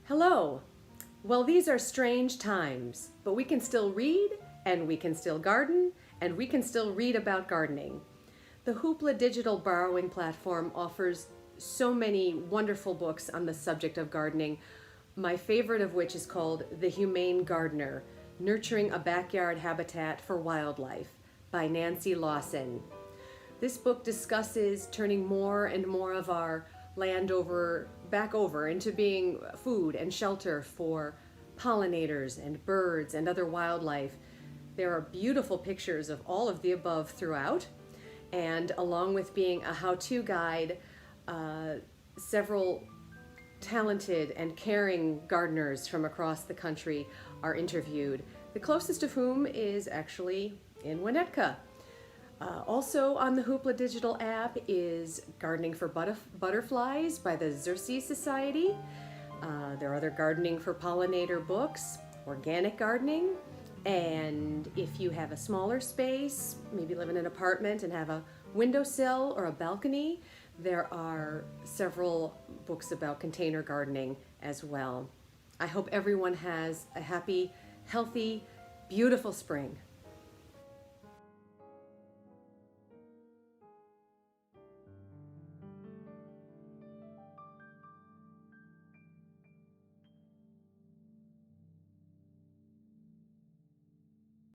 Hello. Well, these are strange times, but we can still read, and we can still garden, and we can still read about gardening. The Hoopla digital borrowing platform offers so many wonderful books on the subject of gardening, my favorite of which is called The Humane Gardener, Nurturing a Backyard Habitat for Wildlife by Nancy Lawson. This book discusses turning more and more of our land back over into being food and shelter for pollinators and birds and other wildlife. There are beautiful pictures of all of the above throughout, and along with being a how-to guide, several talented and caring gardeners from across the country are interviewed, the closest of whom is actually in Winnetka. Also on the Hoopla digital app is Gardening for Butterflies by the Xerces Society. There are other gardening for pollinator books, organic gardening, and if you have a smaller space, maybe live in an apartment and have a windowsill or a balcony, there are several books about container gardening as well. I hope everyone has a happy, healthy, beautiful spring.